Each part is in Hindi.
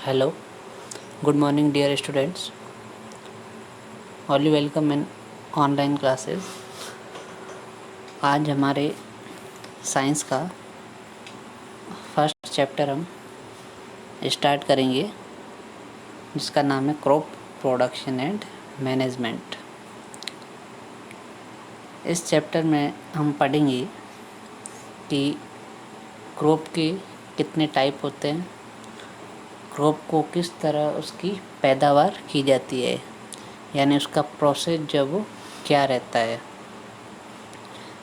Hello, good morning, dear students. All welcome in online classes. आज हमारे साइंस का फर्स्ट चैप्टर हम स्टार्ट करेंगे, जिसका नाम है क्रॉप प्रोडक्शन एंड मैनेजमेंट। इस चैप्टर में हम पढ़ेंगे कि क्रॉप के कितने टाइप होते हैं, क्रॉप को किस तरह उसकी पैदावार की जाती है, यानी उसका प्रोसेस जो वो क्या रहता है।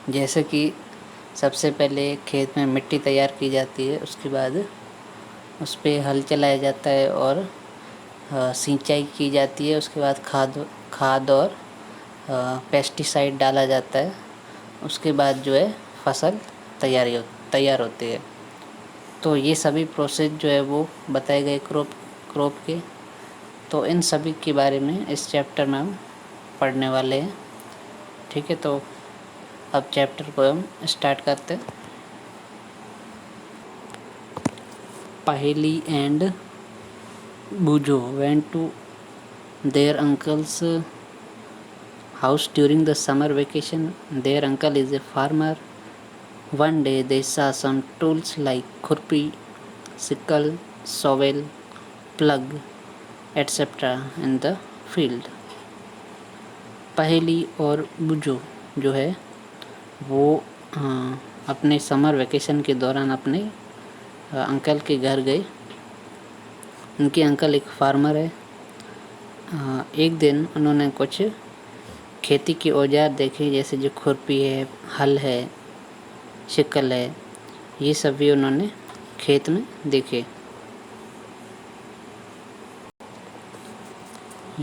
जैसे कि सबसे पहले खेत में मिट्टी तैयार की जाती है, उसके बाद उस पर हल चलाया जाता है और सिंचाई की जाती है। उसके बाद खाद और पेस्टिसाइड डाला जाता है। उसके बाद जो है फसल तैयार होती है। तो ये सभी प्रोसेस जो है वो बताए गए क्रॉप के। तो इन सभी के बारे में इस चैप्टर में हम पढ़ने वाले हैं। ठीक है, तो अब चैप्टर को हम स्टार्ट करते हैं। Paheli and Bujo went to their uncle's house during the summer vacation. Their uncle is a farmer. One day they saw some tools like khurpi, sickle, shovel, plug, etc. in the field. पहेली और बुजो जो है वो अपने समर वेकेशन के दौरान अपने अंकल के घर गए। उनके अंकल एक फार्मर है। एक दिन उन्होंने कुछ खेती के औजार देखे, जैसे जो खुरपी है, हल है, शिकल है, ये सभी उन्होंने खेत में देखे।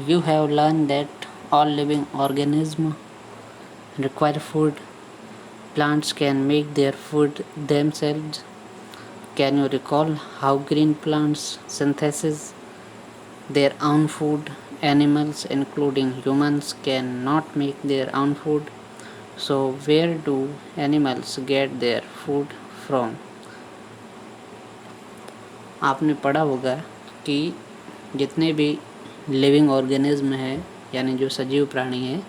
You have learned that all living organisms require food. Plants can make their food themselves. Can you recall how green plants synthesize their own food? Animals, including humans, cannot make their own food. So where do animals get their food from? आपने पढ़ा होगा कि जितने भी लिविंग ऑर्गेनिज्म है, यानी जो सजीव प्राणी है,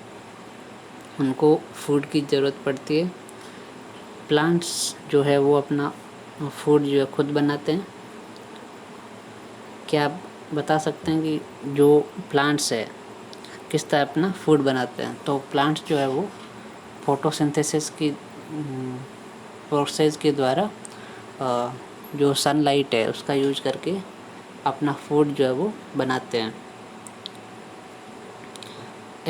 उनको फूड की ज़रूरत पड़ती है। प्लांट्स जो है वो अपना फूड जो है खुद बनाते हैं। क्या आप बता सकते हैं कि जो प्लांट्स है किस तरह अपना फूड बनाते हैं? तो प्लांट्स जो है वो फोटोसिंथेसिस की प्रोसेस के द्वारा जो सनलाइट है उसका यूज करके अपना फूड जो है वो बनाते हैं।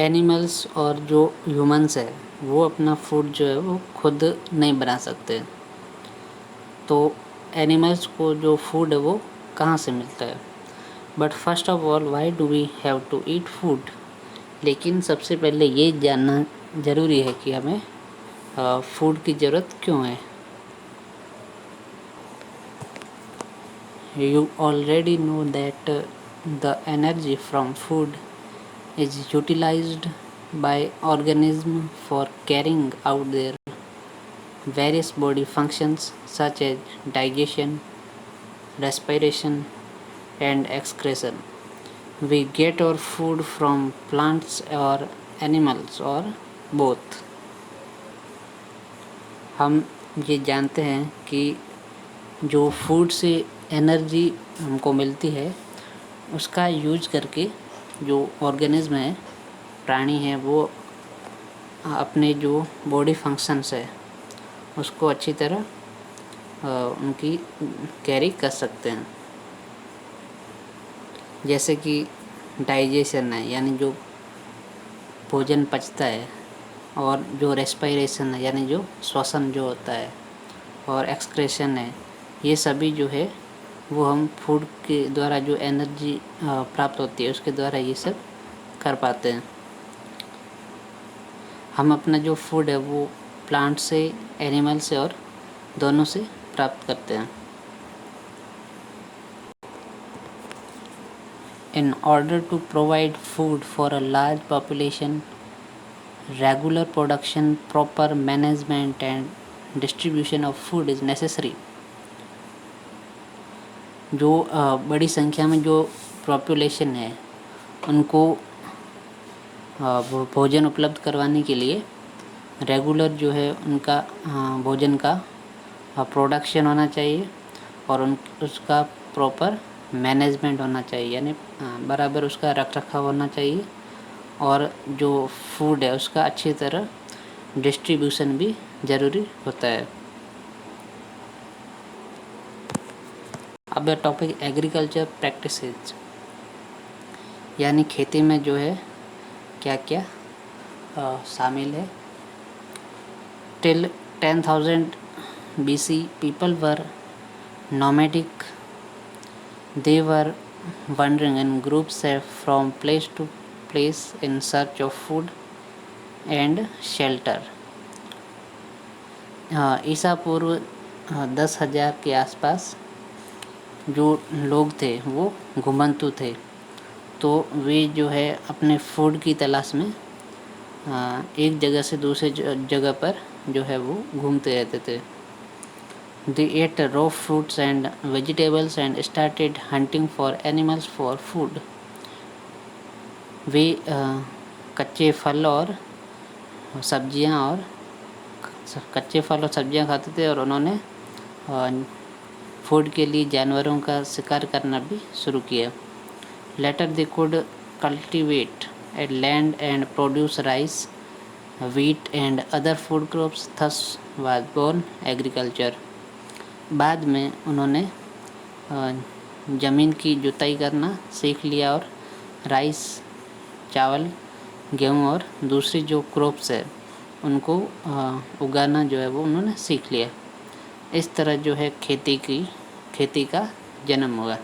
एनिमल्स और जो ह्यूमंस है वो अपना फूड जो है वो खुद नहीं बना सकते। तो एनिमल्स को जो फूड है वो कहाँ से मिलता है? But first of all, why do we have to eat food? लेकिन सबसे पहले ये जानना ज़रूरी है कि हमें फूड की ज़रूरत क्यों है। You already know that the energy from food is utilized by organisms for carrying out their various body functions such as digestion, respiration, and excretion. We get our food from plants or animals or both. हम ये जानते हैं कि जो फूड से एनर्जी हमको मिलती है उसका यूज करके जो ऑर्गेनिज्म है, प्राणी है, वो अपने जो बॉडी फंक्शंस है उसको अच्छी तरह उनकी कैरी कर सकते हैं। जैसे कि डाइजेशन है, यानी जो भोजन पचता है, और जो रेस्पिरेशन है, यानी जो श्वसन जो होता है, और एक्सक्रेशन है, ये सभी जो है वो हम फूड के द्वारा जो एनर्जी प्राप्त होती है उसके द्वारा ये सब कर पाते हैं। हम अपना जो फूड है वो प्लांट से, एनिमल से और दोनों से प्राप्त करते हैं। In order to provide food for a large population, regular production, proper management and distribution of food is necessary. जो बड़ी संख्या में जो पॉपुलेशन है उनको भोजन उपलब्ध करवाने के लिए रेगुलर जो है उनका भोजन का प्रोडक्शन होना चाहिए और उसका प्रॉपर मैनेजमेंट होना चाहिए, यानी बराबर उसका रख रखाव होना चाहिए और जो फूड है उसका अच्छी तरह डिस्ट्रीब्यूशन भी ज़रूरी होता है। अब टॉपिक एग्रीकल्चर प्रैक्टिसेस, यानी खेती में जो है क्या क्या शामिल है। Till 10,000 BC people were nomadic. They were wandering in groups from place to place in search of food and shelter. ईसा पूर्व 10,000 के आसपास जो लोग थे वो घुमंतु थे, तो वे जो है अपने फूड की तलाश में एक जगह से दूसरे जगह पर जो है वो घूमते रहते थे। They ate raw fruits and vegetables and started hunting for animals for food. वे कच्चे फल और सब्जियां खाते थे और उन्होंने फूड के लिए जानवरों का शिकार करना भी शुरू किया। Later they could cultivate a land and produce rice, wheat and other food crops. Thus was born agriculture. बाद में उन्होंने ज़मीन की जुताई करना सीख लिया और राइस, चावल, गेहूँ और दूसरी जो क्रॉप्स है उनको उगाना जो है वो उन्होंने सीख लिया। इस तरह जो है खेती का जन्म हुआ।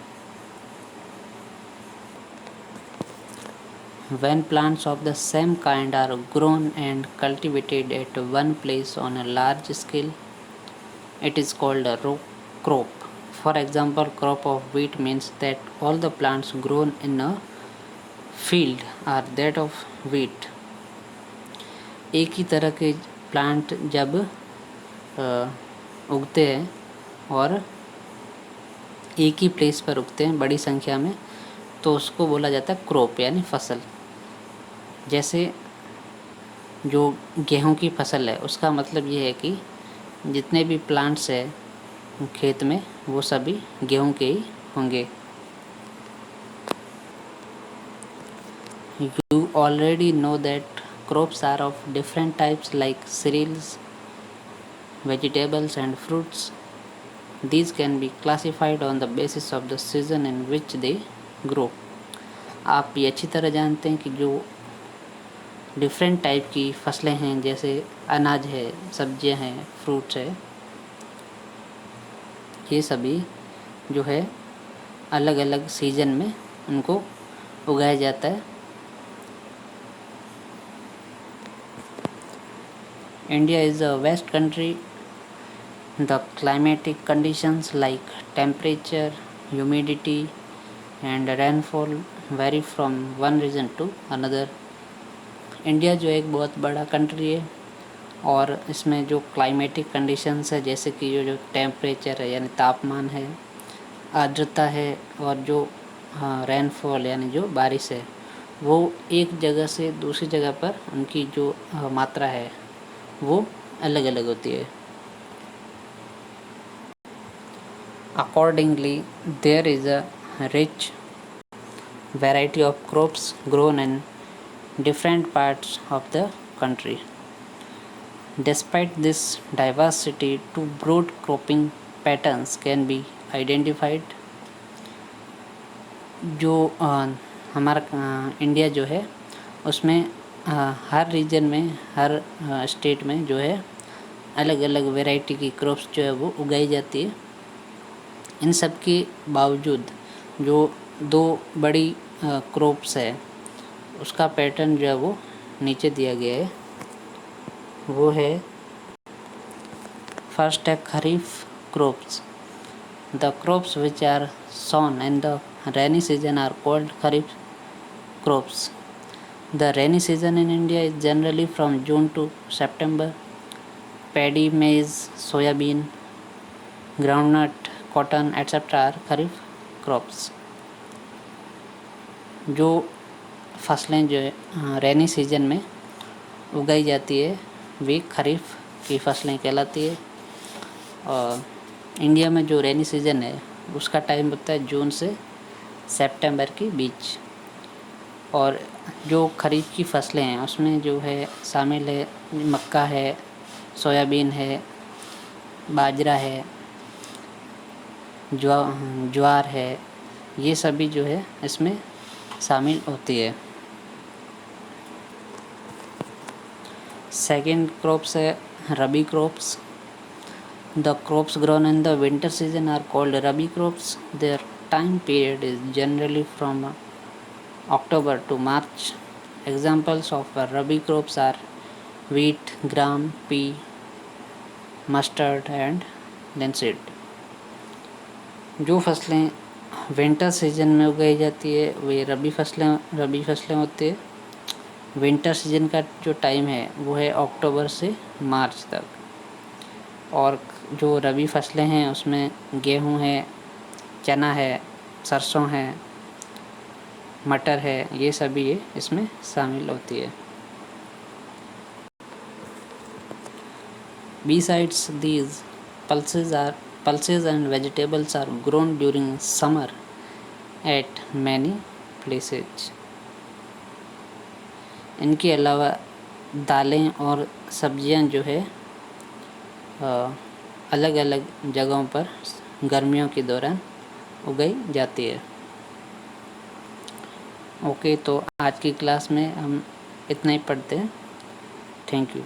When plants of the same kind are grown and cultivated at one place on a large scale, it is called a row crop. For example, crop of wheat means that all the plants grown in a field are that of wheat. एक ही तरह के प्लांट जब उगते हैं और एक ही प्लेस पर उगते हैं बड़ी संख्या में, तो उसको बोला जाता है क्रॉप यानी फसल। जैसे जो गेहूं की फसल है उसका मतलब ये है कि जितने भी प्लांट्स है खेत में वो सभी गेहूं के ही होंगे। You already know that crops are of different types like cereals, vegetables and fruits. These can be classified on the basis of the season in which they grow. आप ये अच्छी तरह जानते हैं कि जो डिफरेंट टाइप की फसलें हैं, जैसे अनाज है, सब्जियां हैं, फ्रूट्स है, ये सभी जो है अलग अलग सीजन में उनको उगाया जाता है। India is a vast country. The climatic conditions like temperature, humidity and rainfall vary from one region to another. India जो एक बहुत बड़ा कंट्री है और इसमें जो क्लाइमेटिक कंडीशंस है, जैसे कि जो टेम्परेचर है यानी तापमान है, आर्द्रता है और जो रेनफॉल यानी जो बारिश है, वो एक जगह से दूसरी जगह पर उनकी जो मात्रा है वो अलग अलग होती है। Accordingly, there is a rich variety of crops grown in different parts of the country. Despite this diversity, two broad cropping patterns can be identified. जो हमारा इंडिया जो है उसमें हर रीजन में, हर स्टेट में जो है अलग अलग वैरायटी की क्रॉप्स जो है वो उगाई जाती है। इन सब के बावजूद जो दो बड़ी क्रॉप्स है उसका पैटर्न जो है वो नीचे दिया गया है। वो है फर्स्ट है खरीफ crops. The crops which are sown in the rainy season are called kharif crops. The rainy season in India is generally from June to September. Paddy, maize, soya bean, groundnut, cotton, etc. are kharif crops. जो फसलें जो है रेनी सीजन में उगाई जाती है वे खरीफ की फसलें कहलाती है। और इंडिया में जो रेनी सीजन है उसका टाइम होता है जून से सितंबर के बीच। और जो खरीफ की फसलें हैं उसमें जो है शामिल है मक्का है, सोयाबीन है, बाजरा है, ज्वार है, ये सभी जो है इसमें शामिल होती है। सेकंड क्रॉप्स है rabi crops. The crops grown in the winter season are called rabi crops. Their time period is generally from October to March. Examples of rabi crops are wheat, gram, pea, mustard and linseed. जो फसलें विंटर सीजन में उगाई जाती है वे रबी फसलें होती है। विंटर सीजन का जो टाइम है वो है अक्टूबर से मार्च तक। और जो रबी फसलें हैं उसमें गेहूं है, चना है, सरसों है, मटर है, ये सभी ये इसमें शामिल होती है। Besides these, pulses and vegetables are grown during summer at many places. इनके अलावा दालें और सब्जियां जो है अलग अलग जगहों पर गर्मियों के दौरान उगाई जाती है। ओके, तो आज की क्लास में हम इतना ही पढ़ते हैं। Thank you.